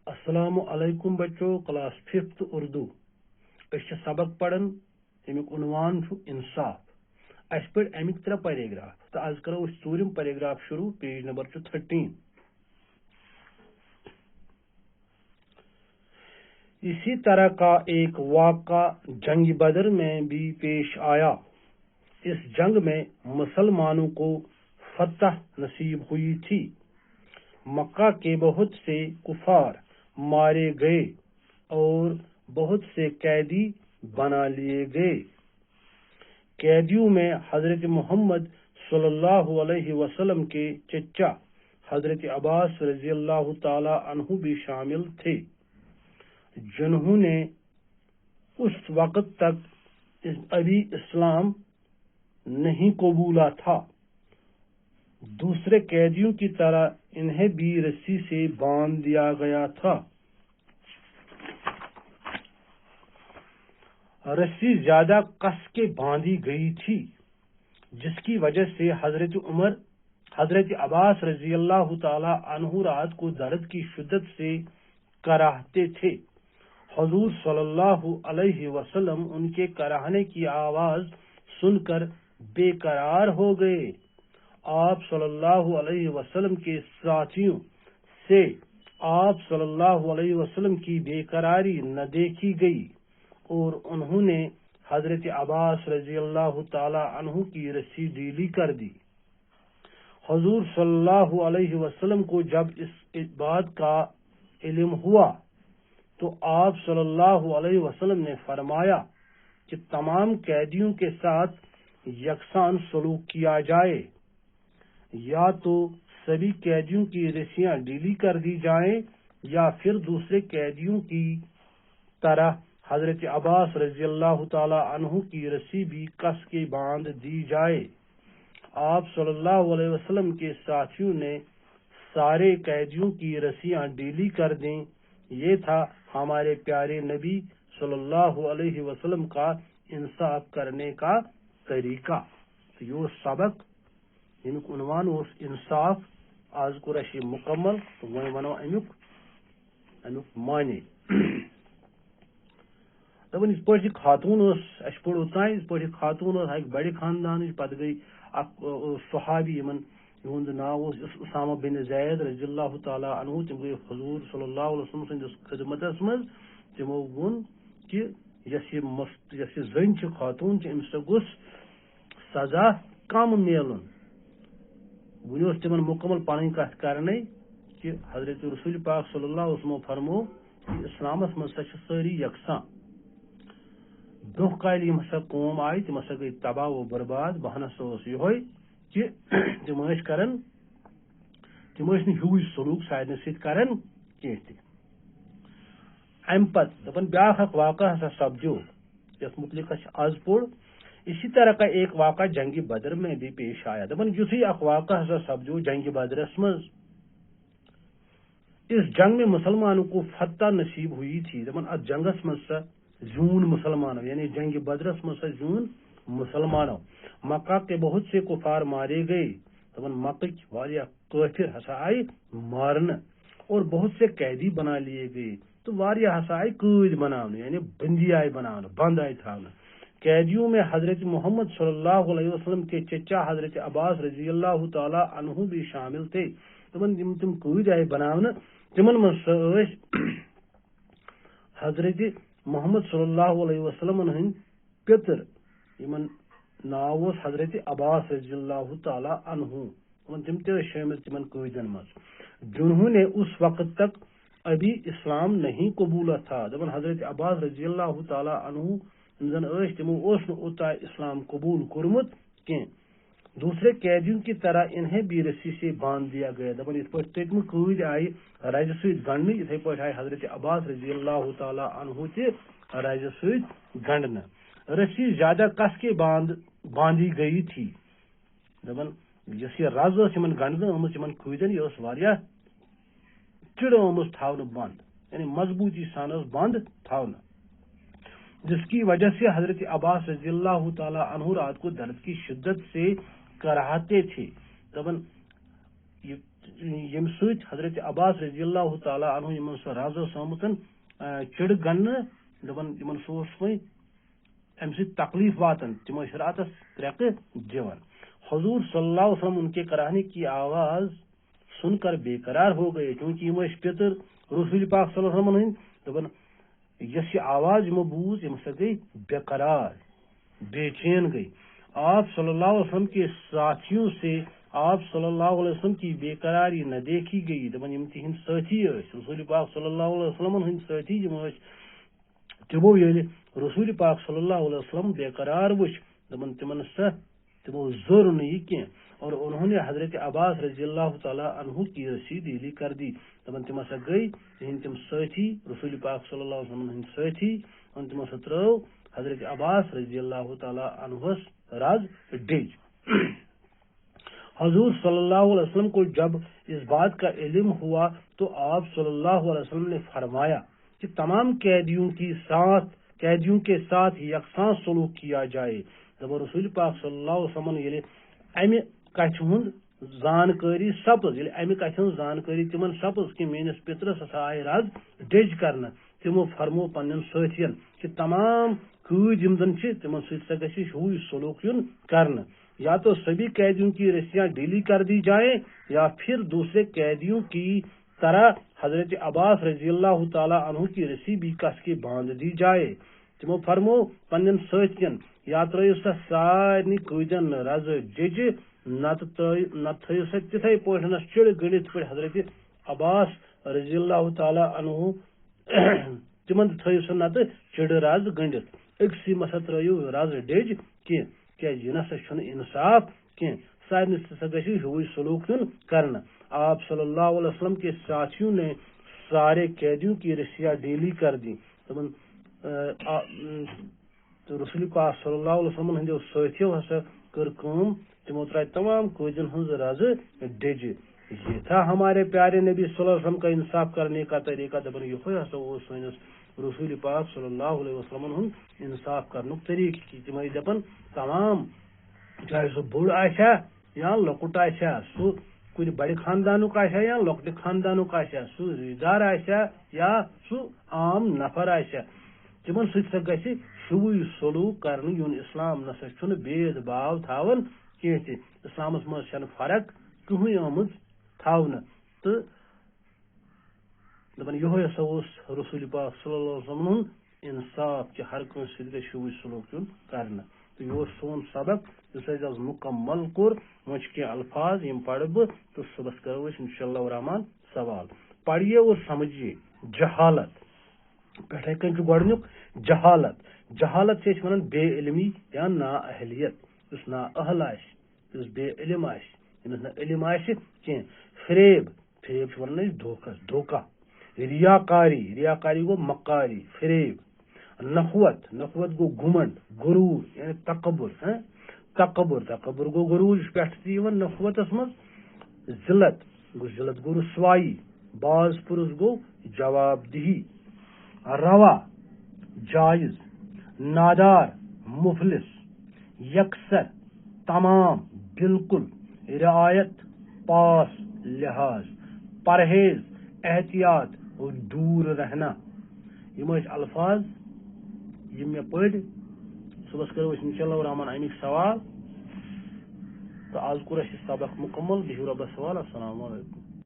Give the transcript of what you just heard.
السلام علیکم بچو کلاس 5th اردو سبق پڑھن امیک عنوان انصاف اس پہ امیک 3 پیراگراف تو آج کرو ژوٗرِم پیراگراف شروع پیج نمبر 13 اسی طرح کا ایک واقعہ جنگ بدر میں بھی پیش آیا۔ اس جنگ میں مسلمانوں کو فتح نصیب ہوئی تھی۔ مکہ کے بہت سے کفار مارے گئے اور بہت سے قیدی بنا لیے گئے۔ قیدیوں میں حضرت محمد صلی اللہ علیہ وسلم کے چچا حضرت عباس رضی اللہ تعالی عنہ بھی شامل تھے، جنہوں نے اس وقت تک ابھی اسلام نہیں قبولا تھا۔ دوسرے قیدیوں کی طرح انہیں بھی رسی سے باندھ دیا گیا تھا۔ رسی زیادہ کس کے باندھی گئی تھی، جس کی وجہ سے حضرت عباس رضی اللہ تعالی عنہ رات کو درد کی شدت سے کراہتے تھے۔ حضور صلی اللہ علیہ وسلم ان کے کراہنے کی آواز سن کر بے قرار ہو گئے۔ آپ صلی اللہ علیہ وسلم کے ساتھیوں سے آپ صلی اللہ علیہ وسلم کی بے قراری نہ دیکھی گئی اور انہوں نے حضرت عباس رضی اللہ تعالی عنہ کی رسی ڈھیلی کر دی۔ حضور صلی اللہ علیہ وسلم کو جب اس بات کا علم ہوا تو آپ صلی اللہ علیہ وسلم نے فرمایا کہ تمام قیدیوں کے ساتھ یکساں سلوک کیا جائے، یا تو سبھی قیدیوں کی رسیاں ڈھیلی کر دی جائیں یا پھر دوسرے قیدیوں کی طرح حضرت عباس رضی اللہ تعالی عنہ کی رسی بھی کس کے باندھ دی جائے۔ آپ صلی اللہ علیہ وسلم کے ساتھیوں نے سارے قیدیوں کی رسیاں ڈھیلی کر دیں۔ یہ تھا ہمارے پیارے نبی صلی اللہ علیہ وسلم کا انصاف کرنے کا طریقہ۔ تو یہ سبق امیک عنوان انصاف، آز کور یہ مکمل تو وۄنۍ ونو امیک معنی۔ دپان یِتھ پٲٹھۍ خاتون اَسہِ پوٚر اوٚتانۍ یِتھ پٲٹھۍ خاتون اکھ بڑِ خاندانٕچ، پتہٕ گٔے اکھ صحابی یِہُنٛد ناو اوس اسامہ بن زید رضی اللہ تعالیٰ عنہ، تِم گٔے حضور صلی اللہ علیہ وسلم سٕنٛدِس خدمتس منٛز۔ تِمو ووٚن کہ یۄس یہِ زٔنۍ چھِ، خاتون چھِ، أمِس گوٚژھ سزا کم میلُن۔ وۄنۍ اوس تِمن مکمل پنٕنۍ کتھ کرنے کہ حضرت رسول پاک صلی اللہ علیہ وسلم فرمو کہ اسلامس منٛز ہسا چھِ سٲری یکساں۔ برونٛہہ کالہِ یِم ہسا قوم آیہِ تِم ہسا گٔے تباہ و برباد۔ بہان ہسا اوس یِہوے کہ تِم ٲسۍ نہٕ ہیوٗے سلوٗک سارنٕے سۭتۍ کران کینٛہہ تہِ۔ امہِ پتہٕ دپان بیٛاکھ اکھ واقعہ ہسا سپدیو یتھ متعلق اسہِ آز پوٚر۔ اسی طرح کا ایک واقعہ جنگ بدر میں بھی پیش آیا۔ دپان یُتھُے اکھ واقعہ ہسا سپدیو جنگ بدرس منٛز۔ اس جنگ میں مسلمانوں کو فتح نصیب ہوئی تھی۔ دپان اتھ جنگس منٛز سا زیون مسلمانوں، یعنی جنگ بدرس منٛز سا زیون مسلمانوں۔ مکہ کے بہت سے کفار مارے گئے۔ دپان مکٕکۍ واریاہ کٲفر ہسا آئی مارنہٕ اور بہت سے قیدی بنا لیے گئے۔ تو واریاہ ہسا آئی قٲدۍ بناونہٕ، یعنی بندی آئی بناونہٕ، بند آئی تھاونہٕ۔ قیدیوں میں حضرت محمد صلی اللہ علیہ وسلم کے چچا حضرت عباس رضی اللہ تعالی عنہ بھی شامل تھے۔ تم قٲدۍ آئی بناونہٕ، تمن منٛز ٲسۍ حضرت محمد صلی اللہ علیہ وسلم ہٕنٛدۍ پِتٕر، یمن ناو اوس حضرت عباس رضی اللہ تعالی عنہ۔ تم تہِ ٲسۍ شٲمل تمن قٲدٮ۪ن منٛز، جنہوں نے اس وقت تک ابھی اسلام نہیں قبولا تھا۔ دپان حضرت عباس رضی اللہ تعالی عنہ زن ٲسۍ، تمو اوس نہٕ اوٚتانۍ اسلام قبول کوٚرمُت کینٛہہ۔ دوسرے قیدیوں کی طرح انہیں بھی رسی سے باندھ دیا گیا۔ دپان یتھ پٲٹھۍ تٔتمہِ قٲدۍ آیہِ رزِ سۭتۍ گنڈنہٕ، یِتھے پٲٹھۍ آیہِ حضرت عباس رضی اللہ تعالی عنہ تہِ رزِ سۭتۍ گنڈنہٕ۔ رسی زیادہ کس کے باندھی گئی تھی۔ دپان یۄس یہِ رز ٲس یِمن گنڈنہٕ آمٕژ یِمن قٲدٮ۪ن، یہِ ٲس واریاہ چِرٕ آمٕژ تھاونہٕ بنٛد، یعنی مضبوطی سان ٲس بنٛد تھاونہٕ، جس کی وجہ سے حضرت عباس رضی اللہ تعالی عنہ رات کو درد کی شدت سے کراہتے تھے۔ دپان یم سۭتۍ حضرت عباس رضی اللہ تعالیٰ عنہ یمن سُہ رز اوس آمُت چِڑٕ گننہٕ دپان یمن سُہ اوس وۄنۍ امہِ سۭتۍ تکلیف واتان تم ٲسۍ راتس ترٛکہٕ دِوان حضور صلی اللہ علیہ وسلم ان کے کراہنے کی آواز سن کر بے قرار ہو گئے چونکہ یم ٲسۍ پِتر رسول پاک صلی اللہ علیہ وسلم ہٕنٛدۍ دپان یس یہ آواز یمو بوٗز یِم ہسا گٔے بے قرار بے چین گئی آپ صلی اللہ علیہ وسلم کے ساتھیوں سے آپ صلی اللہ علیہ وسلم کی بے قراری نہ دیکھی گئی دپان یم تہند ساتھی ٲسۍ رسول پاک صلی اللہ علیہ وسلم ہٕنٛدۍ ساتھی یم ٲسۍ تمو ییٚلہِ رسول پاک صلی اللہ علیہ وسلم بے قرار وٕچھ دپان تمن سا تمو ضرور نہٕ یہ کینٛہہ اور انہوں نے حضرت عباس رضی اللہ تعالیٰ عنہ کی رسی دہلی کر دی دپان تم ہسا گئی تہند تم ساتھی رسول پاک صلی اللہ علیہ وسلم ہند ساتھی اور تم ہسا ترٲو حضرت عباس رضی اللہ تعالیٰ عنہس رز ڈج حضور صلی اللہ علیہ وسلم کو جب اس بات کا علم ہوا تو آپ صلی اللہ علیہ وسلم نے فرمایا کہ تمام قیدیوں کے ساتھ یکساں سلوک کیا جائے جب رسول پاک صلی اللہ علیہ وسلم ییٚلہِ امہِ کتھِ ہُنٛد زانکٲری سپز ییٚلہِ امہِ کتھِ ہٕنٛز زانکٲری تمن سپز کہ میٲنِس پترس ہسا آیہِ رز ڈج کرنہٕ تمو فرمو پننٮ۪ن سٲتھین کہ تمام قٲدۍ یِم زن چھِ تمن سۭتۍ سا گژھِ ہوے سلوک یُن کرنہٕ یا تو سبھی قیدیوں کی رسیاں ڈھیلی کر دی جائیں یا پھر دوسرے قیدیوں کی طرح حضرت عباس رضی اللہ تعالیٰ عنہ کی رسی بھی کس کے باندھ دی جائے تمو فرمو پنن ساتھین یا ترٲیو سا سارنٕے قٲدٮ۪ن رز ڈج نتہٕ تھٲیو سا تِتھے پٲٹھۍ چِڑٕ گٔنڈِتھ پٲٹھۍ حضرت عباس رضی اللہ تعالیٰ عنہ تمن تہِ تھٲیو سا نتہٕ چِڑٕ رز گٔنڈِتھ أکسٕے مسا ترٲیو رز ڈج کینٛہہ کیازِ یہ نسا چھُنہٕ انصاف کینٛہہ سارنٕے ہسا گژھِ ہوے سلوک یُن کرنہٕ آپ صلی اللہ علیہ وسلم کے ساتھیوں نے سارے قیدیوں کی رسیاں ڈھیلی کر دی رسول پاک صلی اللہ علیہ وسلم ہندو ساتھیو ہسا کر کٲم تمو ترائے تمام قٲدٮ۪ن ہٕنٛز رز ڈج یہ تھا ہمارے پیارے نبی صلی اللہ علیہ وسلم کا انصاف کرنے کا طریقہ دپان یہ ہسا اوس سٲنِس رسول پاک صلی اللہ علیہ وسلم ہُنٛد انصاف کرنُک طریقہٕ کہ تم ٲسۍ دپان تمام چاہے سُہ بوٚڑ آسیا یا لۄکُٹ آسیا سُہ کُنہِ بڑِ خاندانُک آسیا یا لۄکٹہِ خاندانُک آسیا سُہ رشتہٕ دار آسیا یا سُہ عام نفر آسیا تمن سۭتۍ سا گژھِ ہوے سلوک کرنہٕ یُن اسلام نسا چھُنہٕ بید باو تھاوان کینٛہہ تہِ اسلامس منٛز چھنہٕ فرق کٕہٕنۍ آمٕژ تھاونہٕ تہٕ دپان یہوے ہسا اوس رسول پاک صلی اللہ علیہ وسلم ہُنٛد انصاف کہ ہر کٲنٛسہِ سۭتۍ گژھِ ہوے سلوک یُن کرنہٕ تو یہ سون سبق یس اَسہِ آز مکمل کوٚر وۄنۍ چھِ کینٛہہ الفاظ یم پرٕ بہٕ تہٕ صبحس کرو أسۍ انشاءاللہ الرحمن سوال پڑھیے اور سمجھیے جہالت پٮ۪ٹھے کٔنۍ چھُ گۄڈٕنیُک جہالت چھِ أسۍ ونان بے علمی یا نا اہلیت یُس نا اہل آسہِ یُس بے علم آسہِ ییٚمِس نہٕ علم آسہِ کینٛہہ فریب چھِ ونان أسۍ دھوکہ ریاکاری گوٚو مکاری فریب نخوت گوٚو گھمنڈ غروٗر یعنی تکبر گوٚو غروٗر یُس پٮ۪ٹھٕ تہِ یِوان نخوتس منٛز ذلت گوٚو رسوایی باز پرس گوٚو جواب دہی روا جائز نادار مفلس یکسر تمام بالکل رعایت پاس لحاظ پرہیز احتیاط اور دور رہنا یم ٲسۍ الفاظ یم مےٚ پٔرۍ صبحس کرو أسۍ انشاءاللہ الرحمن امیُک سوال تہٕ آز کوٚر اَسہِ سبق مکمل بِہِو رۄبس حوال السلام علیکم